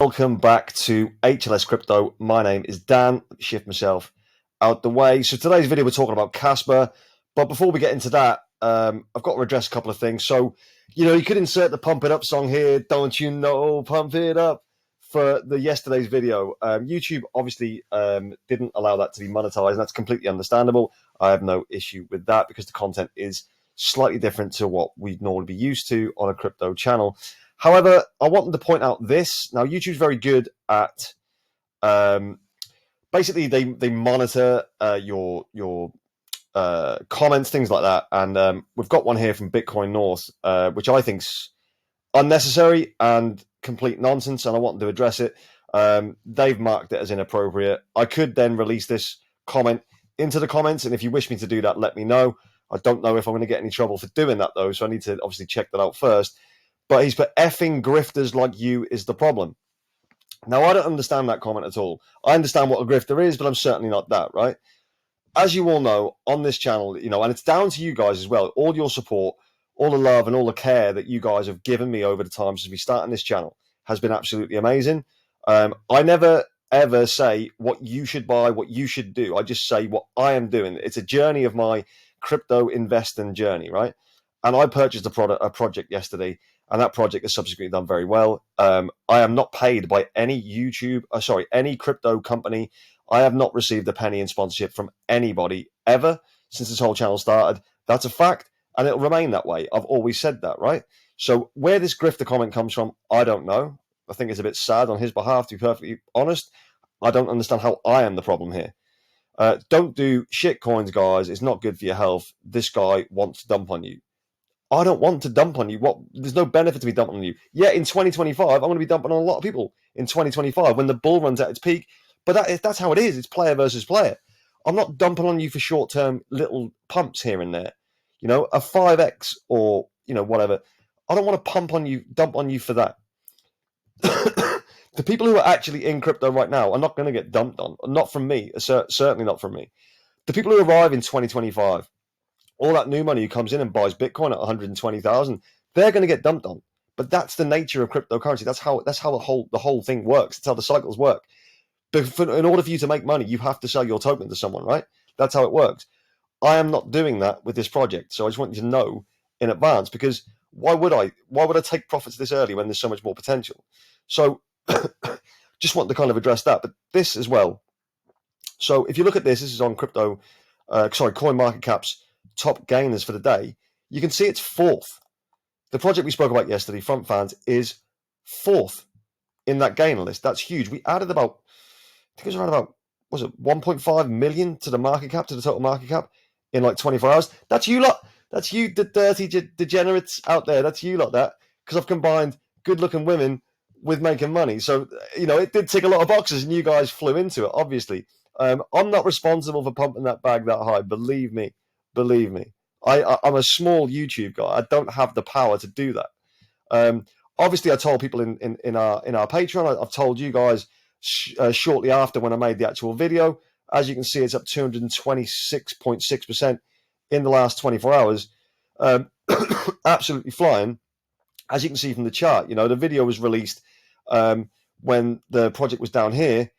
Welcome back to HLS Crypto. My name is Dan. Let me shift myself out the way. So today's video, we're talking about KASPA. But before we get into that, I've got to address a couple of things. So, you could insert the Pump It Up song here. Don't you know, pump it up, for the yesterday's video. YouTube obviously didn't allow that to be monetized, and that's completely understandable. I have no issue with that because the content is slightly different to what we'd normally be used to on a crypto channel. However, I wanted to point out this. Now, YouTube's very good at basically they monitor your comments, things like that. And we've got one here from Bitcoin North, which I think's unnecessary and complete nonsense, and I wanted to address it. They've marked it as inappropriate. I could then release this comment into the comments, and if you wish me to do that, let me know. I don't know if I'm going to get any trouble for doing that, though, so I need to obviously check that out first. But he's put, effing grifters like you is the problem. Now, I don't understand that comment at all. I understand what a grifter is, but I'm certainly not that, right? As you all know, on this channel, and it's down to you guys as well, all your support, all the love and all the care that you guys have given me over the time since we started this channel has been absolutely amazing. I never, ever say what you should buy, what you should do. I just say what I am doing. It's a journey of my crypto investing journey, right? And I purchased a project yesterday, and that project has subsequently done very well. I am not paid by any any crypto company. I have not received a penny in sponsorship from anybody ever since this whole channel started. That's a fact, and it'll remain that way. I've always said that, right? So where this grifter comment comes from, I don't know. I think it's a bit sad on his behalf, to be perfectly honest. I don't understand how I am the problem here. Don't do shit coins, guys. It's not good for your health. This guy wants to dump on you. I don't want to dump on you. There's no benefit to me dumping on you. Yeah, in 2025, I'm going to be dumping on a lot of people in 2025 when the bull runs at its peak. But that's how it is. It's player versus player. I'm not dumping on you for short-term little pumps here and there. A 5x or, whatever. I don't want to dump on you for that. The people who are actually in crypto right now are not going to get dumped on. Not from me. Certainly not from me. The people who arrive in 2025, all that new money who comes in and buys Bitcoin at 120,000, they're going to get dumped on. But that's the nature of cryptocurrency. That's how the whole thing works. That's how the cycles work. But in order for you to make money, you have to sell your token to someone, right? That's how it works. I am not doing that with this project, so I just want you to know in advance, because why would I take profits this early when there's so much more potential? So just want to kind of address that. But this as well. So if you look at this is on CoinMarketCap's top gainers for the day. You can see it's fourth. The project we spoke about yesterday, Front Fans, is fourth in that gainer list. That's huge. We added about, I think it was around about, 1.5 million to the market cap, to the total market cap in like 24 hours. That's you lot. That's you, the dirty degenerates out there. That's you lot, that. Because I've combined good-looking women with making money. So, it did tick a lot of boxes, and you guys flew into it, obviously. I'm not responsible for pumping that bag that high. Believe me. I'm a small YouTube guy. I don't have the power to do that. Obviously, I told people in our Patreon. I've told you guys shortly after when I made the actual video. As you can see, it's up 226.6% in the last 24 hours. Absolutely flying. As you can see from the chart, the video was released when the project was down here,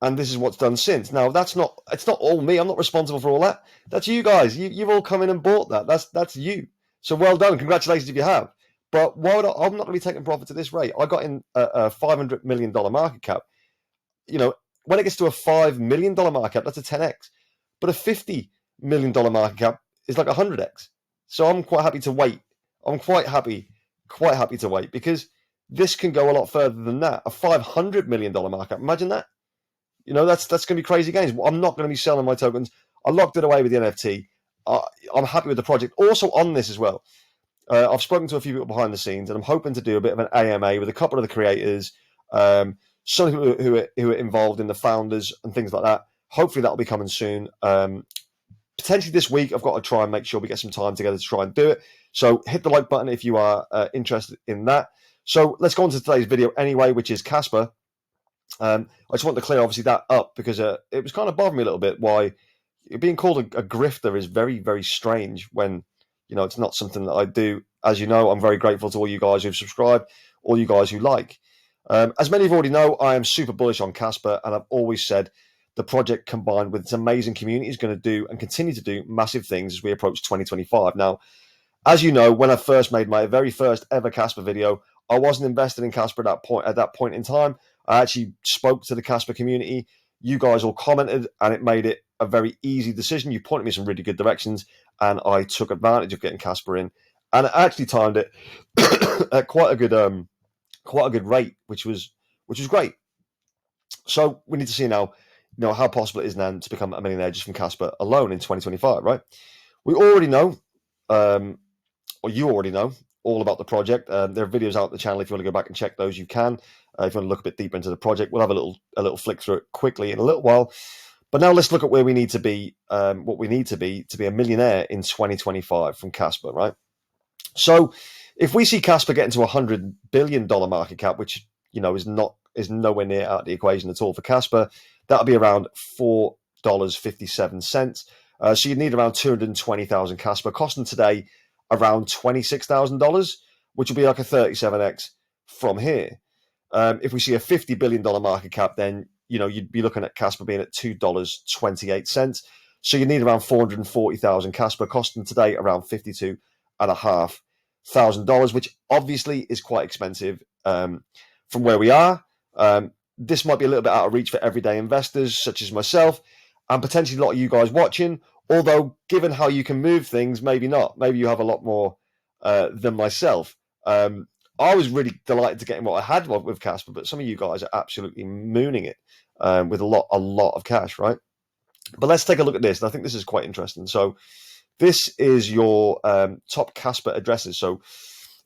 and this is what's done since. Now, it's not all me. I'm not responsible for all that. That's you guys. You've all come in and bought that. That's you. So well done. Congratulations if you have. But I'm not going to be taking profits at this rate. I got in a $500 million market cap. When it gets to a $5 million market cap, that's a 10x. But a $50 million market cap is like 100x. So I'm quite happy to wait. I'm quite happy to wait, because this can go a lot further than that. A $500 million market cap. Imagine that. That's going to be crazy gains. I'm not going to be selling my tokens. I locked it away with the NFT. I'm happy with the project. Also on this as well, I've spoken to a few people behind the scenes, and I'm hoping to do a bit of an AMA with a couple of the creators, some people who are involved in the founders and things like that. Hopefully that'll be coming soon. Potentially this week. I've got to try and make sure we get some time together to try and do it. So hit the like button if you are interested in that. So let's go on to today's video anyway, which is KASPA. I just want to clear obviously that up, because it was kind of bothering me a little bit why being called a grifter is very, very strange when it's not something that I do. As you know, I'm very grateful to all you guys who've subscribed, all you guys who like. As many of you already know, I am super bullish on KASPA, and I've always said the project combined with its amazing community is going to do and continue to do massive things as we approach 2025. Now, as you know, when I first made my very first ever KASPA video, I wasn't invested in KASPA at that point in time. I actually spoke to the KASPA community. You guys all commented, and it made it a very easy decision. You pointed me in some really good directions, and I took advantage of getting KASPA in, and I actually timed it at quite a good rate, which was great. So we need to see now, how possible it is now to become a millionaire just from KASPA alone in 2025, right? We already know, or you already know, all about the project. There are videos out on the channel. If you want to go back and check those, you can. If you want to look a bit deeper into the project, we'll have a little flick through it quickly in a little while. But now let's look at where we need to be, what we need to be a millionaire in 2025 from KASPA, right? So if we see KASPA getting to $100 billion market cap, which is nowhere near out of the equation at all for KASPA, that'll be around $4.57. So you'd need around 220,000 KASPA, costing today around $26,000, which will be like a 37x from here. If we see a $50 billion market cap, then you'd be looking at KASPA being at $2.28. So you need around 440,000 KASPA, costing today around $52,500, which obviously is quite expensive from where we are. This might be a little bit out of reach for everyday investors such as myself, and potentially a lot of you guys watching. Although, given how you can move things, maybe not. Maybe you have a lot more than myself. I was really delighted to get in what I had with KASPA, but some of you guys are absolutely mooning it with a lot of cash, right? But let's take a look at this. And I think this is quite interesting. So this is your top KASPA addresses. So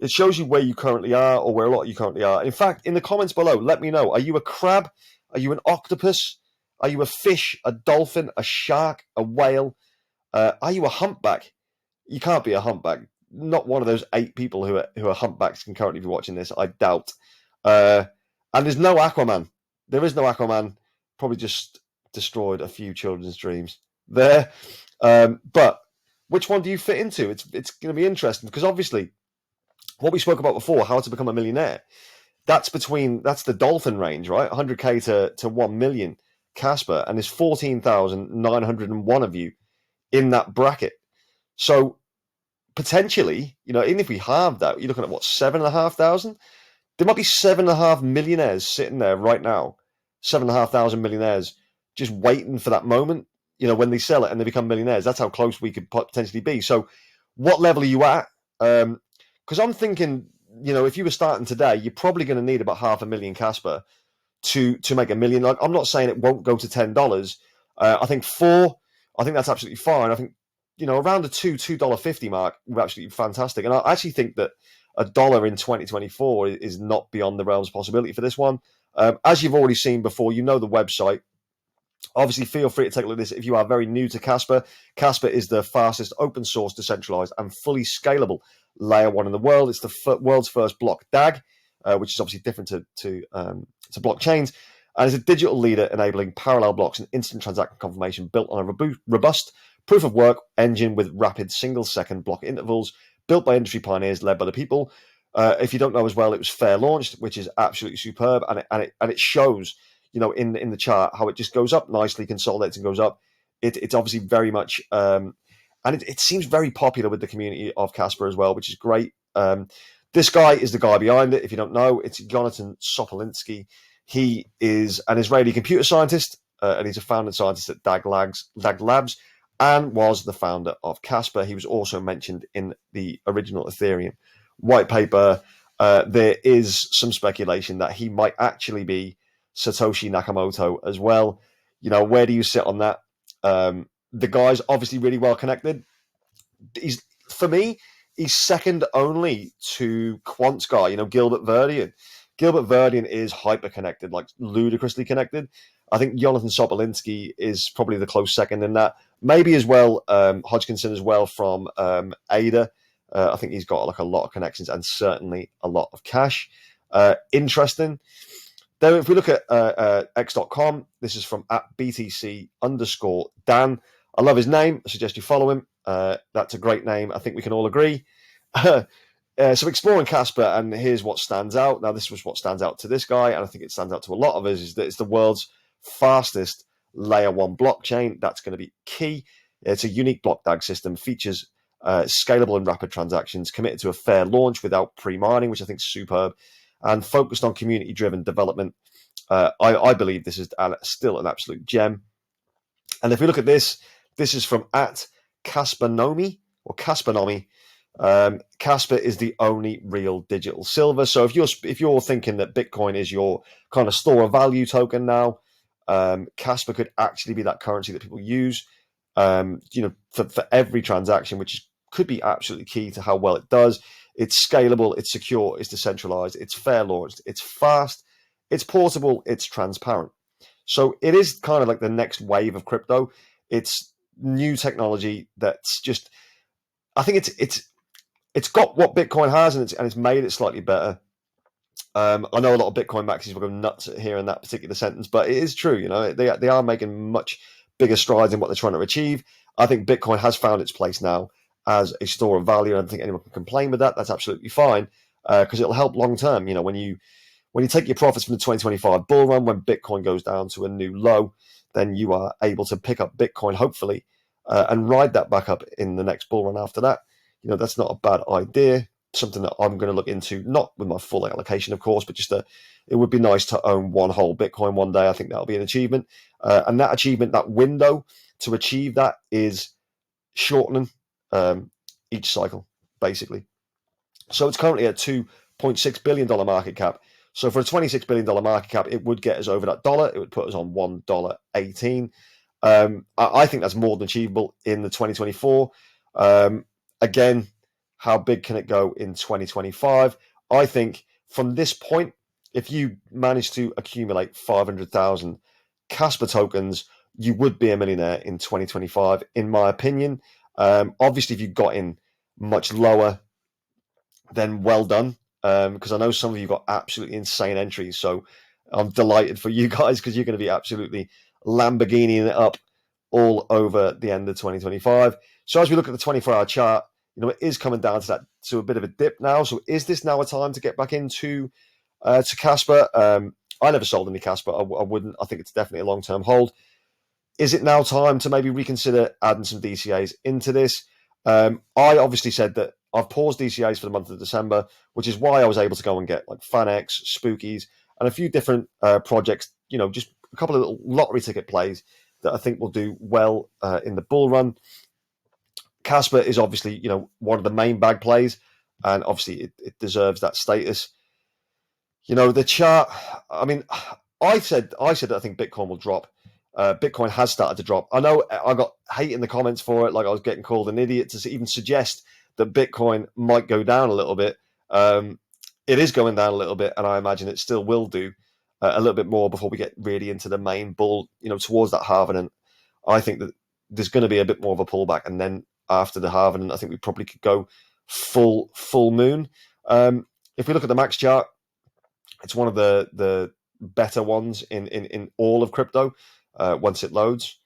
it shows you where you currently are, or where a lot of you currently are. In fact, in the comments below, let me know. Are you a crab? Are you an octopus? Are you a fish, a dolphin, a shark, a whale? Are you a humpback? You can't be a humpback. Not one of those 8 people who are humpbacks can currently be watching this, I doubt. And there's no Aquaman. There is no Aquaman. Probably just destroyed a few children's dreams there. But which one do you fit into? It's going to be interesting, because obviously what we spoke about before, how to become a millionaire, that's the dolphin range, right? 100K to 1 million KASPA, and there's 14,901 of you in that bracket. So potentially, even if we halve that, you're looking at what, 7,500? There might be 7.5 millionaires sitting there right now, 7,500 millionaires just waiting for that moment, when they sell it and they become millionaires. That's how close we could potentially be. So what level are you at? Because I'm thinking, if you were starting today, you're probably going to need about 500,000 KASPA to make $1 million. Like, I'm not saying it won't go to $10. I think that's absolutely fine. I think, around the $2.50 mark would be absolutely fantastic. And I actually think that $1 in 2024 is not beyond the realms of possibility for this one. As you've already seen before, the website. Obviously, feel free to take a look at this if you are very new to KASPA. KASPA is the fastest open source, decentralized, and fully scalable layer 1 in the world. It's the world's first block DAG, which is obviously different to blockchains, and is a digital leader enabling parallel blocks and instant transaction confirmation built on a robust proof of work engine with rapid single-second block intervals, built by industry pioneers led by the people. If you don't know as well, it was fair launched, which is absolutely superb, and it shows, in the chart how it just goes up nicely, consolidates and goes up. It's obviously very much, and it seems very popular with the community of KASPA as well, which is great. This guy is the guy behind it. If you don't know, it's Jonathan Sopolinsky. He is an Israeli computer scientist, and he's a founding scientist at DAG Labs, and was the founder of KASPA. He was also mentioned in the original Ethereum white paper. There is some speculation that he might actually be Satoshi Nakamoto as well. Where do you sit on that? The guy's obviously really well connected. For me, he's second only to Quant's guy, Gilbert Verdian. Gilbert Verdian is hyper connected, like ludicrously connected. I think Jonathan Sopolinsky is probably the close second in that. Maybe as well, Hodgkinson as well from ADA. I think he's got like a lot of connections and certainly a lot of cash. Interesting. Then if we look at x.com, this is from @BTC_Dan. I love his name. I suggest you follow him. That's a great name. I think we can all agree. So exploring KASPA, and here's what stands out. Now, this was what stands out to this guy, and I think it stands out to a lot of us, is that it's the world's fastest layer one blockchain. That's going to be key. It's a unique block DAG system, features scalable and rapid transactions, committed to a fair launch without pre-mining, which I think is superb, and focused on community-driven development. I believe this is still an absolute gem. And if we look at this, this is from at KASPAnomi or KASPAnomi. KASPA is the only real digital silver. So if you're thinking that Bitcoin is your kind of store of value token now, KASPA could actually be that currency that people use, for every transaction, which could be absolutely key to how well it does. It's scalable, it's secure, it's decentralized, it's fair launched, it's fast, it's portable, it's transparent. So it is kind of like the next wave of crypto. It's new technology that's just, I think it's got what Bitcoin has, and it's made it slightly better. I know a lot of Bitcoin maxis will go nuts at hearing that particular sentence, but it is true. They are making much bigger strides in what they're trying to achieve. I think Bitcoin has found its place now as a store of value. I don't think anyone can complain with that. That's absolutely fine, because it'll help long term. When you take your profits from the 2025 bull run, when Bitcoin goes down to a new low, then you are able to pick up Bitcoin, hopefully, and ride that back up in the next bull run after that. That's not a bad idea. Something that I'm going to look into, not with my full allocation, of course, but just it would be nice to own one whole Bitcoin one day. I think that'll be an achievement. And that achievement, that window to achieve that, is shortening each cycle, basically. So it's currently at $2.6 billion market cap. So for a $26 billion market cap, it would get us over that dollar. It would put us on $1.18. I think that's more than achievable in the 2024. Again, how big can it go in 2025? I think from this point, if you manage to accumulate 500,000 KASPA tokens, you would be a millionaire in 2025, in my opinion. Obviously, if you got in much lower, then well done, because I know some of you got absolutely insane entries. So I'm delighted for you guys, because you're going to be absolutely Lamborghiniing it up all over the end of 2025. So as we look at the 24-hour chart, it is coming down to a bit of a dip now. So is this now a time to get back into to KASPA? I never sold any KASPA. I wouldn't. I think it's definitely a long-term hold. Is it now time to maybe reconsider adding some DCAs into this? I obviously said that I've paused DCAs for the month of December, which is why I was able to go and get like FanX, Spookies, and a few different projects, just a couple of little lottery ticket plays that I think will do well in the bull run. KASPA is obviously, one of the main bag plays, and obviously it deserves that status. The chart, I mean, I said that I think Bitcoin will drop. Bitcoin has started to drop. I know I got hate in the comments for it, like I was getting called an idiot to even suggest that Bitcoin might go down a little bit. It is going down a little bit, and I imagine it still will do a little bit more before we get really into the main bull, towards that halving. And I think that there's going to be a bit more of a pullback, and then after the halving, I think we probably could go full moon. If we look at the max chart, it's one of the better ones in all of crypto. Once it loads,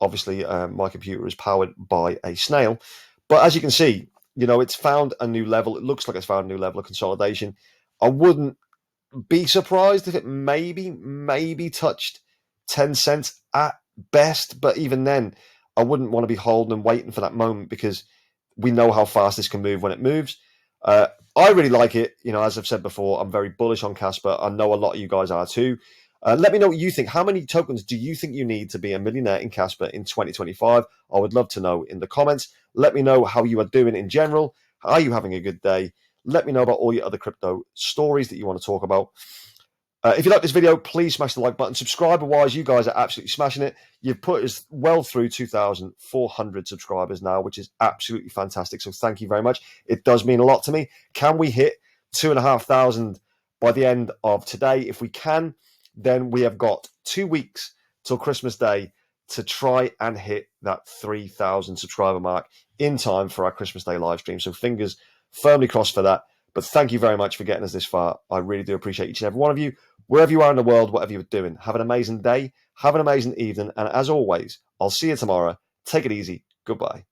obviously my computer is powered by a snail, but as you can see, it's found a new level. It looks like it's found a new level of consolidation. I wouldn't be surprised if it maybe touched 10 cents at best, but even then, I wouldn't want to be holding and waiting for that moment, because we know how fast this can move when it moves. I really like it. As I've said before, I'm very bullish on KASPA. I know a lot of you guys are too. Let me know what you think. How many tokens do you think you need to be a millionaire in KASPA in 2025? I would love to know in the comments. Let me know how you are doing in general. Are you having a good day? Let me know about all your other crypto stories that you want to talk about. If you like this video, please smash the like button. Subscriber-wise, you guys are absolutely smashing it. You've put us well through 2,400 subscribers now, which is absolutely fantastic. So thank you very much. It does mean a lot to me. Can we hit 2,500 by the end of today? If we can, then we have got 2 weeks till Christmas Day to try and hit that 3,000 subscriber mark in time for our Christmas Day live stream. So fingers firmly crossed for that. But thank you very much for getting us this far. I really do appreciate each and every one of you. Wherever you are in the world, whatever you're doing, have an amazing day, have an amazing evening. And as always, I'll see you tomorrow. Take it easy. Goodbye.